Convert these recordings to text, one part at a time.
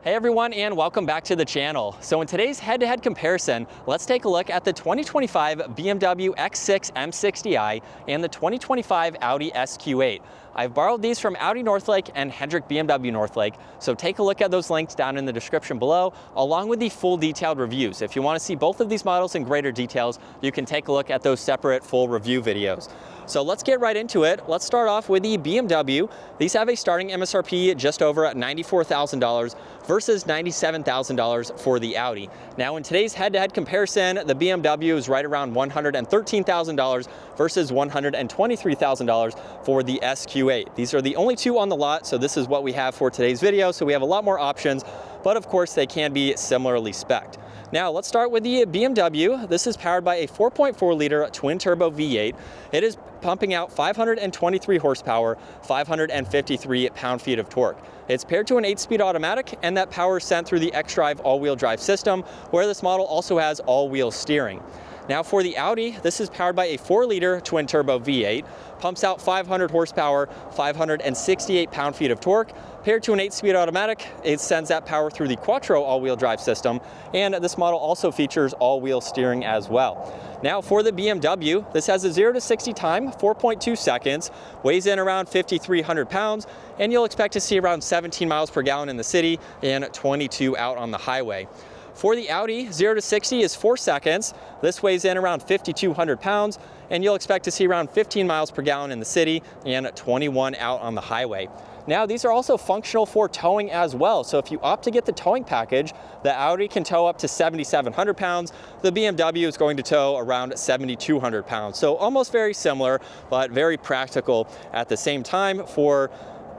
Hey everyone, and welcome back to the channel. So in today's head-to-head comparison, let's take a look at the 2025 BMW X6 M60i and the 2025 Audi SQ8. I've borrowed these from Audi Northlake and Hendrick BMW Northlake, so take a look at those links down in the description below, along with the full detailed reviews. If you want to see both of these models in greater details, you can take a look at those separate full review videos. So let's get right into it. Let's start off with the BMW. These have a starting MSRP just over $94,000 versus $97,000 for the Audi. Now in today's head-to-head comparison, the BMW is right around $113,000 versus $123,000 for the SQ8. These are the only two on the lot, so this is what we have for today's video. So we have a lot more options, but of course they can be similarly spec'd. Now let's start with the BMW. This is powered by a 4.4 liter twin turbo V8. It is pumping out 523 horsepower, 553 pound-feet of torque. It's paired to an 8-speed automatic, and that power is sent through the xDrive all-wheel drive system, where this model also has all-wheel steering. Now for the Audi, this is powered by a 4-liter twin-turbo V8, pumps out 500 horsepower, 568 pound-feet of torque. Paired to an 8-speed automatic, it sends that power through the Quattro all-wheel drive system, and this model also features all-wheel steering as well. Now for the BMW, this has a 0 to 60 time, 4.2 seconds, weighs in around 5,300 pounds, and you'll expect to see around 17 miles per gallon in the city and 22 out on the highway. For the Audi, 0 to 60 is 4 seconds. This weighs in around 5,200 pounds, and you'll expect to see around 15 miles per gallon in the city and 21 out on the highway. Now, these are also functional for towing as well. So if you opt to get the towing package, the Audi can tow up to 7,700 pounds. The BMW is going to tow around 7,200 pounds. So almost very similar, but very practical at the same time for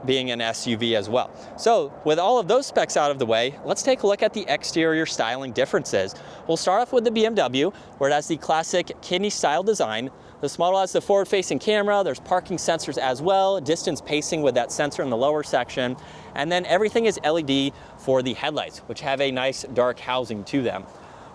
being an SUV as well. So with all of those specs out of the way, let's take a look at the exterior styling differences. We'll start off with the BMW, where it has the classic kidney style design. This model has the forward-facing camera, there's parking sensors as well, distance pacing with that sensor in the lower section, and then everything is LED for the headlights, which have a nice dark housing to them.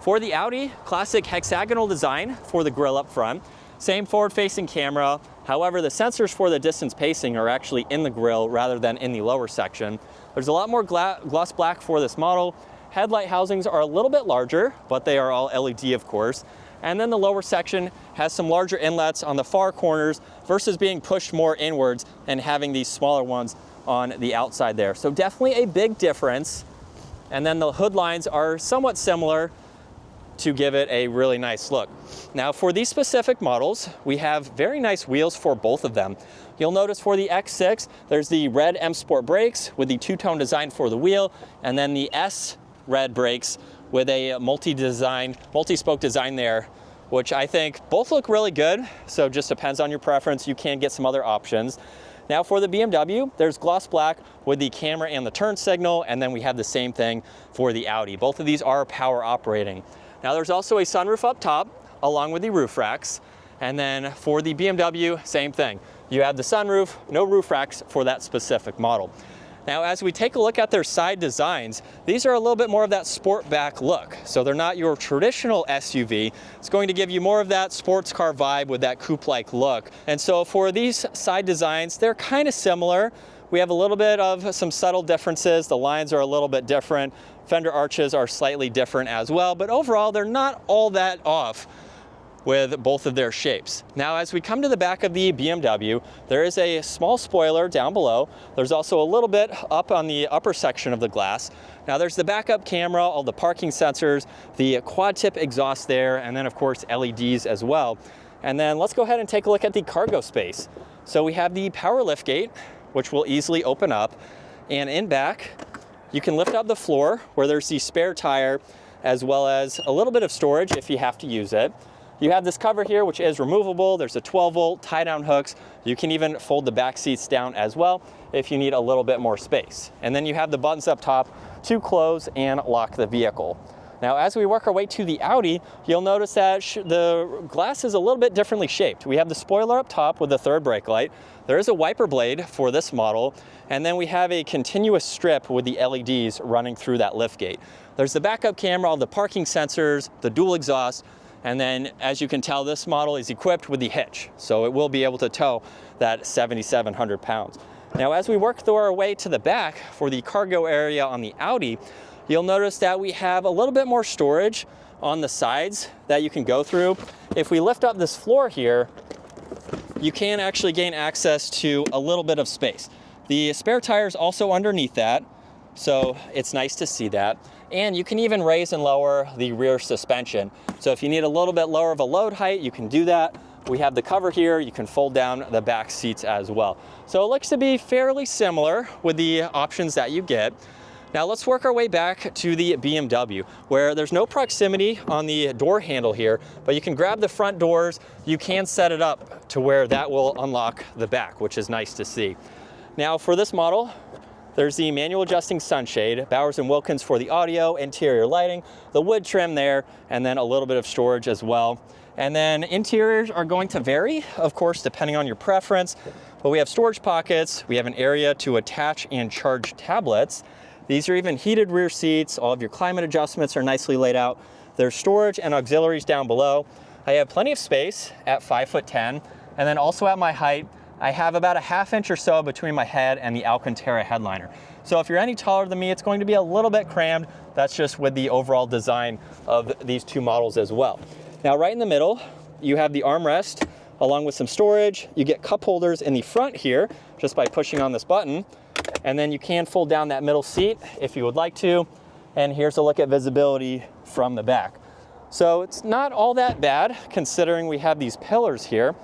For the Audi, classic hexagonal design for the grille up front, same forward-facing camera. However, the sensors for the distance pacing are actually in the grille rather than in the lower section. There's a lot more gloss black for this model. Headlight housings are a little bit larger, but they are all LED, of course. And then the lower section has some larger inlets on the far corners versus being pushed more inwards and having these smaller ones on the outside there. So definitely a big difference. And then the hood lines are somewhat similar to give it a really nice look. Now for these specific models, we have very nice wheels for both of them. You'll notice for the X6, there's the red M Sport brakes with the two-tone design for the wheel, and then the S red brakes with a multi-spoke design there, which I think both look really good, so just depends on your preference. You can get some other options. Now for the BMW, there's gloss black with the camera and the turn signal, and then we have the same thing for the Audi. Both of these are power operating. Now there's also a sunroof up top along with the roof racks, and then for the BMW, same thing. You have the sunroof, no roof racks for that specific model. Now, as we take a look at their side designs, these are a little bit more of that sport back look. So they're not your traditional SUV. It's going to give you more of that sports car vibe with that coupe-like look. And so for these side designs, they're kind of similar. We have a little bit of some subtle differences. The lines are a little bit different. Fender arches are slightly different as well, but overall, they're not all that off with both of their shapes. Now, as we come to the back of the BMW, there is a small spoiler down below. There's also a little bit up on the upper section of the glass. Now, there's the backup camera, all the parking sensors, the quad tip exhaust there, and then of course LEDs as well. And then let's go ahead and take a look at the cargo space. So we have the power liftgate, which will easily open up, and in back, you can lift up the floor where there's the spare tire, as well as a little bit of storage if you have to use it. You have this cover here, which is removable. There's a 12-volt tie-down hooks. You can even fold the back seats down as well if you need a little bit more space. And then you have the buttons up top to close and lock the vehicle. Now, as we work our way to the Audi, you'll notice that the glass is a little bit differently shaped. We have the spoiler up top with the third brake light. There is a wiper blade for this model, and then we have a continuous strip with the LEDs running through that liftgate. There's the backup camera, all the parking sensors, the dual exhaust, and then as you can tell, this model is equipped with the hitch, so it will be able to tow that 7,700 pounds. Now, as we work through our way to the back for the cargo area on the Audi, you'll notice that we have a little bit more storage on the sides that you can go through. If we lift up this floor here, you can actually gain access to a little bit of space. The spare tire is also underneath that, so it's nice to see that. And you can even raise and lower the rear suspension. So if you need a little bit lower of a load height, you can do that. We have the cover here. You can fold down the back seats as well. So it looks to be fairly similar with the options that you get. Now let's work our way back to the BMW, where there's no proximity on the door handle here, but you can grab the front doors. You can set it up to where that will unlock the back, which is nice to see. Now for this model, there's the manual adjusting sunshade, Bowers & Wilkins for the audio, interior lighting, the wood trim there, and then a little bit of storage as well. And then interiors are going to vary, of course, depending on your preference. But we have storage pockets, we have an area to attach and charge tablets. These are even heated rear seats. All of your climate adjustments are nicely laid out. There's storage and auxiliaries down below. I have plenty of space at 5'10", and then also at my height, I have about a ½ inch or so between my head and the Alcantara headliner. So if you're any taller than me, it's going to be a little bit crammed. That's just with the overall design of these two models as well. Now right in the middle, you have the armrest along with some storage. You get cup holders in the front here just by pushing on this button. And then you can fold down that middle seat if you would like to. And here's a look at visibility from the back. So it's not all that bad considering we have these pillars here.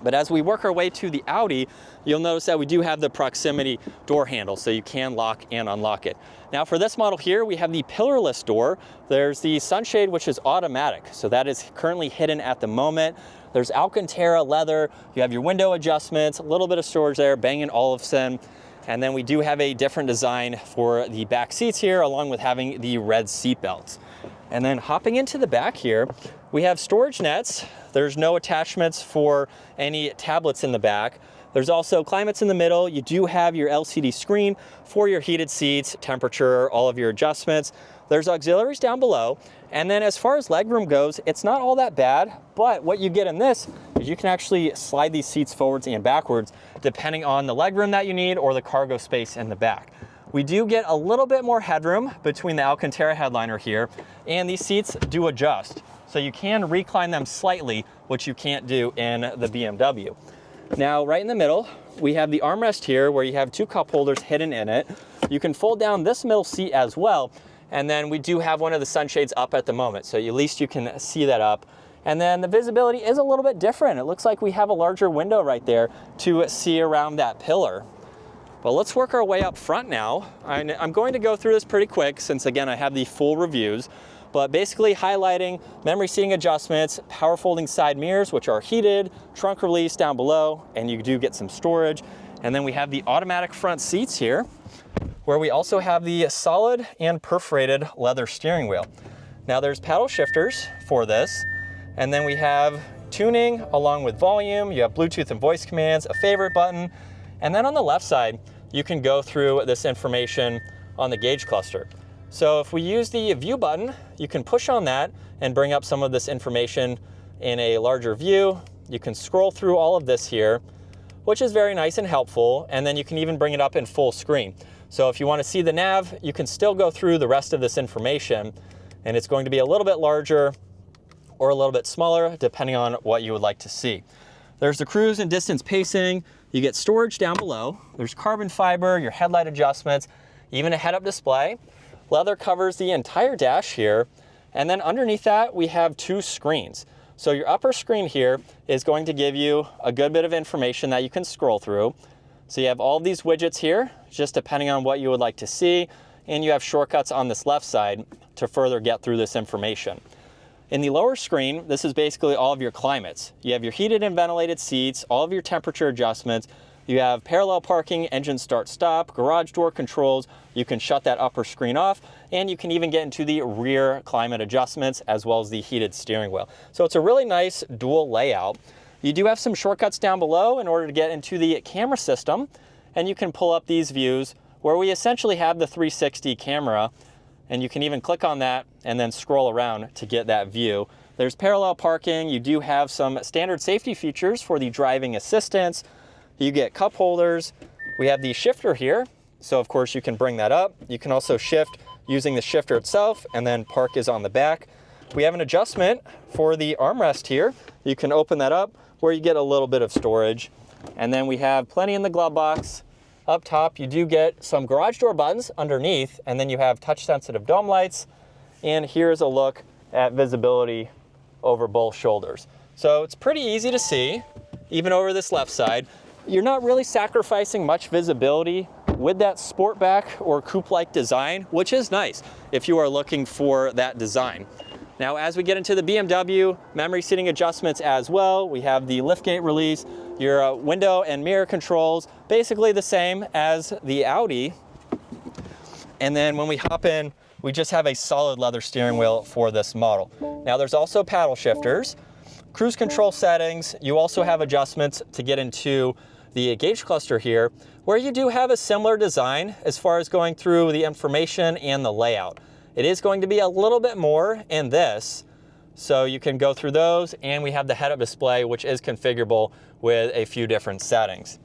But as we work our way to the Audi, you'll notice that we do have the proximity door handle, so you can lock and unlock it. Now for this model here, we have the pillarless door. There's the sunshade, which is automatic, so that is currently hidden at the moment. There's Alcantara leather, you have your window adjustments, a little bit of storage there, Bang & Olufsen. And then we do have a different design for the back seats here, along with having the red seat belts. And then hopping into the back here, we have storage nets. There's no attachments for any tablets in the back. There's also climates in the middle. You do have your LCD screen for your heated seats, temperature, all of your adjustments. There's auxiliaries down below. And then as far as legroom goes, it's not all that bad, but what you get in this is you can actually slide these seats forwards and backwards depending on the legroom that you need or the cargo space in the back. We do get a little bit more headroom between the Alcantara headliner here, and these seats do adjust. So you can recline them slightly, which you can't do in the BMW. Now, right in the middle, we have the armrest here where you have two cup holders hidden in it. You can fold down this middle seat as well. And then we do have one of the sunshades up at the moment, so at least you can see that up. And then the visibility is a little bit different. It looks like we have a larger window right there to see around that pillar. But let's work our way up front now. I'm going to go through this pretty quick since, again, I have the full reviews. But basically highlighting memory seating adjustments, power folding side mirrors, which are heated, trunk release down below, and you do get some storage. And then we have the automatic front seats here, where we also have the solid and perforated leather steering wheel. Now there's paddle shifters for this, and then we have tuning along with volume. You have Bluetooth and voice commands, a favorite button, and then on the left side, you can go through this information on the gauge cluster. So if we use the view button, you can push on that and bring up some of this information in a larger view. You can scroll through all of this here, which is very nice and helpful. And then you can even bring it up in full screen. So if you want to see the nav, you can still go through the rest of this information, and it's going to be a little bit larger or a little bit smaller, depending on what you would like to see. There's the cruise and distance pacing. You get storage down below. There's carbon fiber, your headlight adjustments, even a head-up display. Leather covers the entire dash here. And then underneath that, we have two screens. So your upper screen here is going to give you a good bit of information that you can scroll through. So you have all these widgets here, just depending on what you would like to see. And you have shortcuts on this left side to further get through this information. In the lower screen, this is basically all of your climates. You have your heated and ventilated seats, all of your temperature adjustments. You have parallel parking, engine start stop, garage door controls. You can shut that upper screen off, and you can even get into the rear climate adjustments as well as the heated steering wheel. So it's a really nice dual layout. You do have some shortcuts down below in order to get into the camera system, and you can pull up these views where we essentially have the 360 camera, and you can even click on that and then scroll around to get that view. There's parallel parking. You do have some standard safety features for the driving assistance. You get cup holders, We have the shifter here. So of course you can bring that up. You can also shift using the shifter itself, and then park is on the back. We have an adjustment for the armrest here. You can open that up where you get a little bit of storage. And then we have plenty in the glove box. Up top, you do get some garage door buttons underneath, and then you have touch sensitive dome lights. And here's a look at visibility over both shoulders. So it's pretty easy to see, even over this left side. You're not really sacrificing much visibility with that sportback or coupe-like design, which is nice if you are looking for that design. Now, as we get into the BMW memory seating adjustments as well, we have the liftgate release, your window and mirror controls, basically the same as the Audi. And then when we hop in, we just have a solid leather steering wheel for this model. Now, there's also paddle shifters, cruise control settings. You also have adjustments to get into the gauge cluster here, where you do have a similar design as far as going through the information and the layout. It is going to be a little bit more in this, so you can go through those, and we have the head-up display, which is configurable with a few different settings.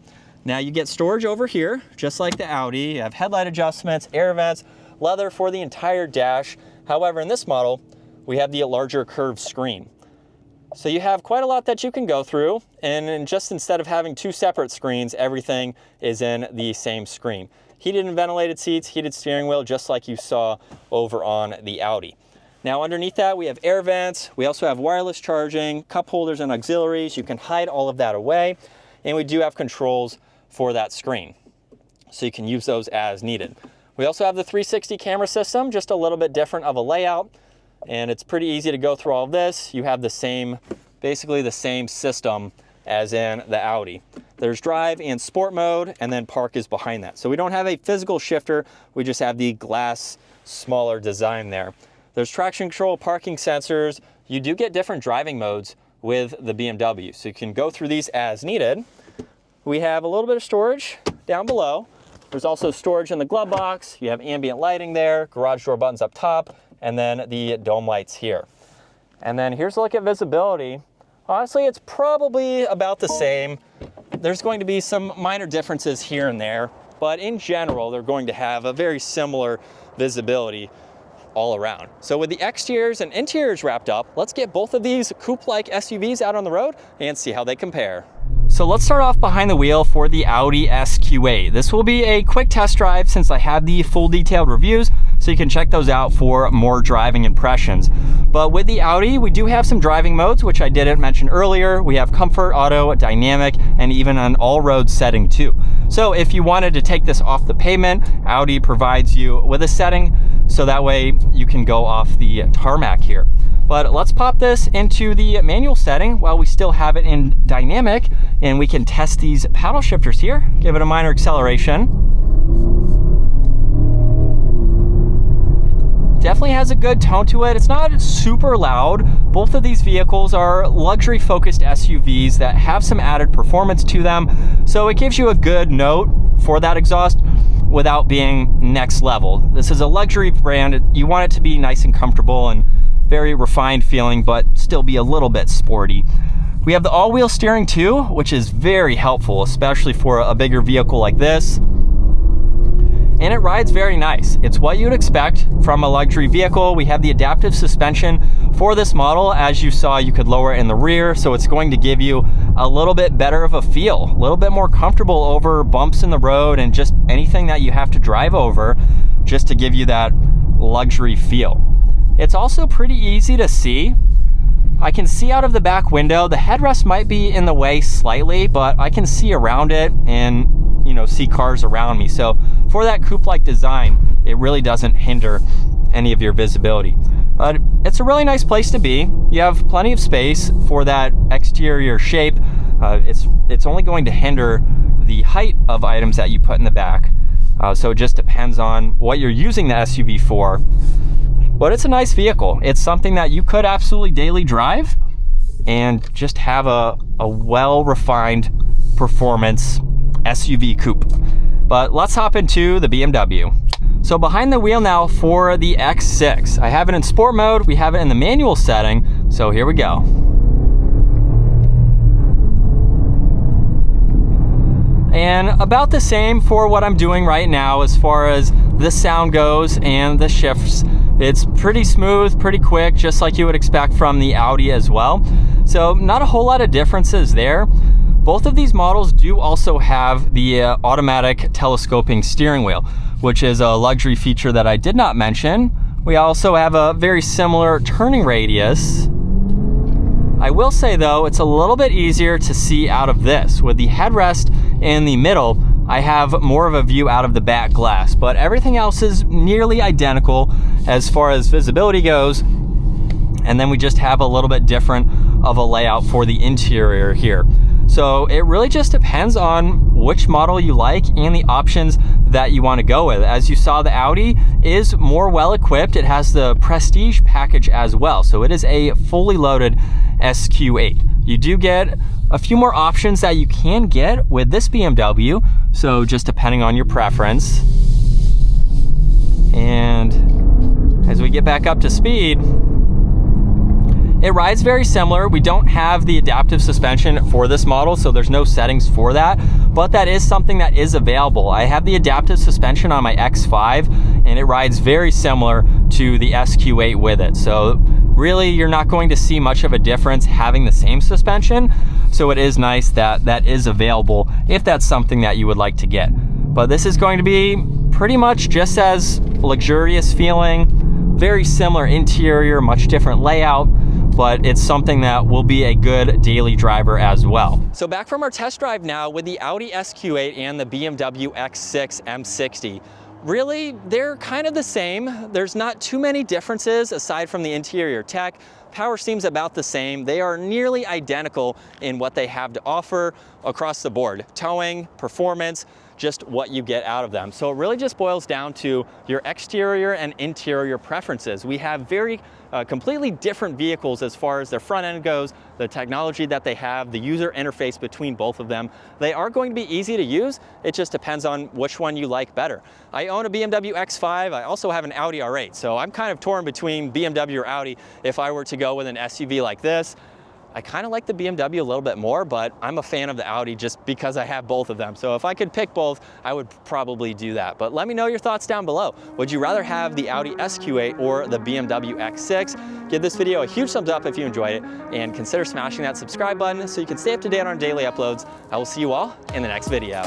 Now you get storage over here, just like the Audi. You have headlight adjustments, air vents, leather for the entire dash. However, in this model, we have the larger curved screen. So you have quite a lot that you can go through, and just instead of having two separate screens, everything is in the same screen. Heated and ventilated seats, heated steering wheel, just like you saw over on the Audi. Now underneath that, we have air vents. We also have wireless charging, cup holders and auxiliaries. You can hide all of that away. And we do have controls for that screen, so you can use those as needed. We also have the 360 camera system, just a little bit different of a layout. And it's pretty easy to go through all of this. You have the same, basically the same system as in the Audi. There's drive and sport mode, and then park is behind that. So we don't have a physical shifter, we just have the glass, smaller design there. There's traction control, parking sensors. You do get different driving modes with the BMW, so you can go through these as needed. We have a little bit of storage down below. There's also storage in the glove box. You have ambient lighting there, garage door buttons up top, and then the dome lights here. And then here's a look at visibility. Honestly, it's probably about the same. There's going to be some minor differences here and there, but in general, they're going to have a very similar visibility all around. So with the exteriors and interiors wrapped up, let's get both of these coupe-like SUVs out on the road and see how they compare. So let's start off behind the wheel for the Audi SQ8. This will be a quick test drive since I have the full detailed reviews, so you can check those out for more driving impressions. But with the Audi, we do have some driving modes, which I didn't mention earlier. We have comfort, auto, dynamic, and even an all-road setting too. So if you wanted to take this off the pavement, Audi provides you with a setting, so that way you can go off the tarmac here. But let's pop this into the manual setting while we still have it in dynamic, and we can test these paddle shifters here. Give it a minor acceleration. Definitely has a good tone to it. It's not super loud. Both of these vehicles are luxury focused SUVs that have some added performance to them. So it gives you a good note for that exhaust without being next level. This is a luxury brand. You want it to be nice and comfortable and very refined feeling, but still be a little bit sporty. We have the all-wheel steering too, which is very helpful, especially for a bigger vehicle like this. And it rides very nice. It's what you'd expect from a luxury vehicle. We have the adaptive suspension for this model. As you saw, you could lower it in the rear, so it's going to give you a little bit better of a feel, a little bit more comfortable over bumps in the road and just anything that you have to drive over, just to give you that luxury feel. It's also pretty easy to see. I can see out of the back window. The headrest might be in the way slightly, but I can see around it and, you know, see cars around me. So for that coupe-like design, it really doesn't hinder any of your visibility. But it's a really nice place to be. You have plenty of space for that exterior shape. It's only going to hinder the height of items that you put in the back. So it just depends on what you're using the SUV for. But it's a nice vehicle. It's something that you could absolutely daily drive and just have a well-refined performance SUV coupe. But let's hop into the BMW. So behind the wheel now for the X6. I have it in sport mode. We have it in the manual setting. So here we go. And about the same for what I'm doing right now as far as the sound goes and the shifts. It's pretty smooth, pretty quick, just like you would expect from the Audi as well. So not a whole lot of differences there. Both of these models do also have the automatic telescoping steering wheel, which is a luxury feature that I did not mention. We also have a very similar turning radius. I will say though, it's a little bit easier to see out of this. With the headrest in the middle, I have more of a view out of the back glass, but everything else is nearly identical as far as visibility goes. And then we just have a little bit different of a layout for the interior here. So it really just depends on which model you like and the options that you want to go with. As you saw, the Audi is more well equipped. It has the Prestige package as well. So it is a fully loaded SQ8. You do get a few more options that you can get with this BMW. So just depending on your preference. And as we get back up to speed, it rides very similar. We don't have the adaptive suspension for this model, so there's no settings for that, but that is something that is available. I have the adaptive suspension on my X5, and it rides very similar to the SQ8 with it. So really, you're not going to see much of a difference having the same suspension. So it is nice that that is available if that's something that you would like to get. But this is going to be pretty much just as luxurious feeling, very similar interior, much different layout, but it's something that will be a good daily driver as well. So back from our test drive now with the Audi SQ8 and the BMW X6 M60. Really, they're kind of the same. There's not too many differences aside from the interior tech. Power seems about the same. They are nearly identical in what they have to offer across the board. Towing, performance, just what you get out of them. So it really just boils down to your exterior and interior preferences. We have very completely different vehicles as far as their front end goes, the technology that they have, the user interface between both of them. They are going to be easy to use. It just depends on which one you like better. I own a BMW X5. I also have an Audi R8. So I'm kind of torn between BMW or Audi. If I were to go with an SUV like this, I kind of like the BMW a little bit more, but I'm a fan of the Audi just because I have both of them. So if I could pick both, I would probably do that. But let me know your thoughts down below. Would you rather have the Audi SQ8 or the BMW X6? Give this video a huge thumbs up if you enjoyed it, and consider smashing that subscribe button so you can stay up to date on daily uploads. I will see you all in the next video.